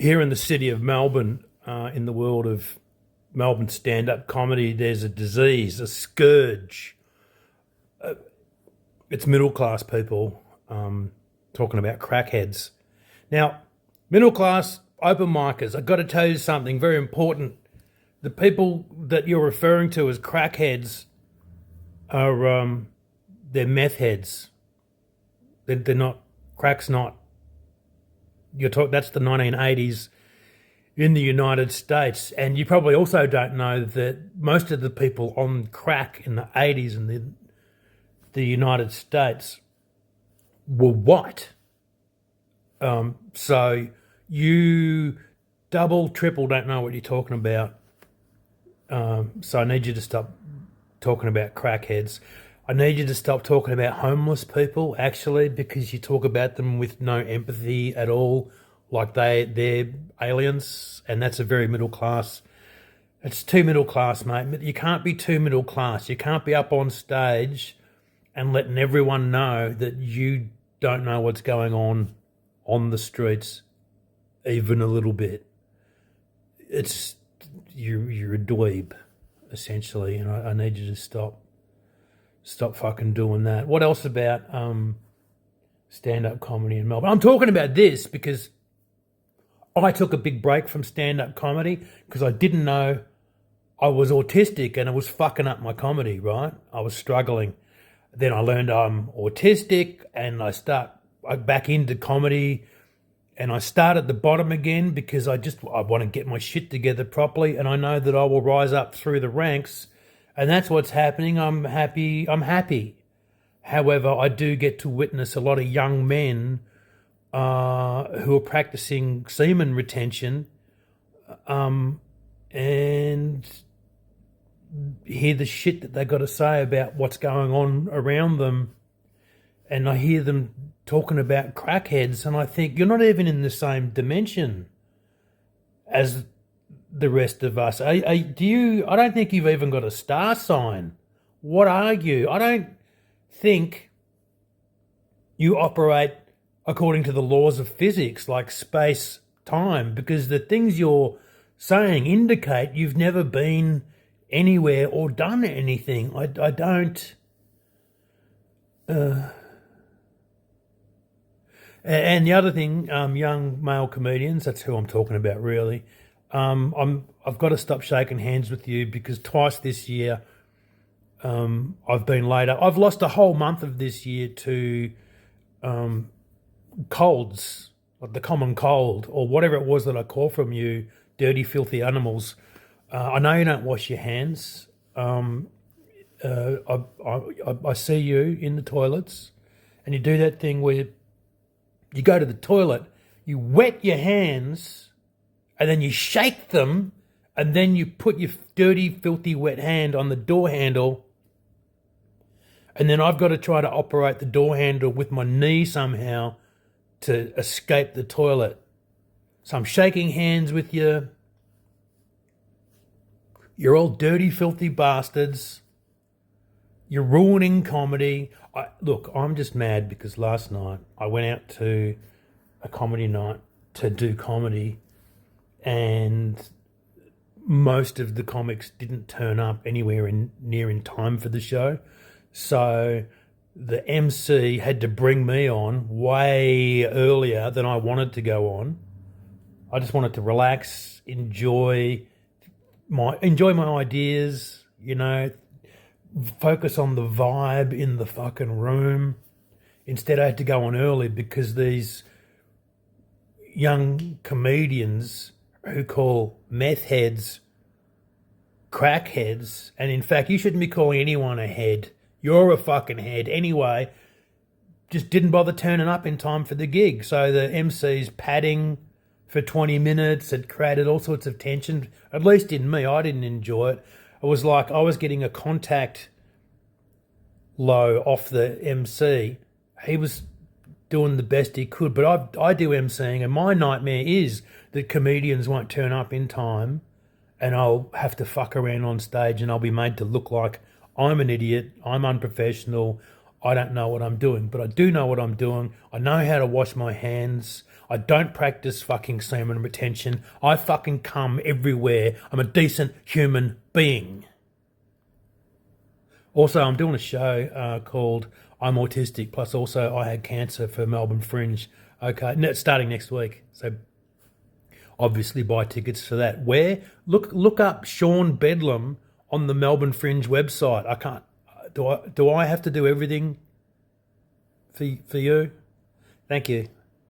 Here in the city of Melbourne, in the world of Melbourne stand-up comedy, there's a disease, a scourge. It's middle-class people talking about crackheads. Now, middle-class open micers, I've got to tell you something very important. The people that you're referring to as crackheads are they're meth heads. They're not. Crack's not. That's the 1980s in the United States, and you probably also don't know that most of the people on crack in the 80s in the United States were white. So you double, triple don't know what you're talking about. So I need you to stop talking about crackheads. I need you to stop talking about homeless people, actually, because you talk about them with no empathy at all, like they're aliens, and that's a very middle class. It's too middle class, mate. You can't be too middle class. You can't be up on stage and letting everyone know that you don't know what's going on the streets, even a little bit. It's you're a dweeb, essentially, and I need you to stop fucking doing that. What else about stand-up comedy in Melbourne? I'm talking about this because I took a big break from stand-up comedy because I didn't know I was autistic and it was fucking up my comedy, right? I was struggling. Then I learned I'm autistic and I back into comedy and I start at the bottom again because I want to get my shit together properly, and I know that I will rise up through the ranks. And that's what's happening. I'm happy. However, I do get to witness a lot of young men who are practicing semen retention and hear the shit that they got to say about what's going on around them. And I hear them talking about crackheads, and I think you're not even in the same dimension as the rest of us. I don't think you've even got a star sign. What are you? I don't think you operate according to the laws of physics, like space, time, because the things you're saying indicate you've never been anywhere or done anything. I don't. And the other thing, young male comedians, that's who I'm talking about, really. I've got to stop shaking hands with you because twice this year I've been laid up. I've lost a whole month of this year to colds, like the common cold or whatever it was that I caught from you, dirty, filthy animals. I know you don't wash your hands. I see you in the toilets and you do that thing where you go to the toilet, you wet your hands, and then you shake them, and then you put your dirty, filthy, wet hand on the door handle, and then I've got to try to operate the door handle with my knee somehow to escape the toilet. So I'm shaking hands with you. You're all dirty, filthy bastards. You're ruining comedy. Look, I'm just mad because last night I went out to a comedy night to do comedy, and most of the comics didn't turn up anywhere near in time for the show. So the MC had to bring me on way earlier than I wanted to go on. I just wanted to relax, enjoy my ideas, focus on the vibe in the fucking room. Instead, I had to go on early because these young comedians who call meth heads crackheads, and in fact, you shouldn't be calling anyone a head. You're a fucking head. Anyway, just didn't bother turning up in time for the gig. So the MC's padding for 20 minutes. It created all sorts of tension, at least in me. I didn't enjoy it. It was like I was getting a contact low off the MC. He was doing the best he could, but I do MCing, and my nightmare is that comedians won't turn up in time and I'll have to fuck around on stage and I'll be made to look like I'm an idiot, I'm unprofessional, I don't know what I'm doing, but I do know what I'm doing. I know how to wash my hands. I don't practice fucking semen retention. I fucking come everywhere. I'm a decent human being. Also, I'm doing a show called I'm Autistic, plus also I had cancer for Melbourne Fringe. Okay, starting next week. So obviously buy tickets for that. Where? Look up Sean Bedlam on the Melbourne Fringe website. I can't. Do I have to do everything for you? Thank you.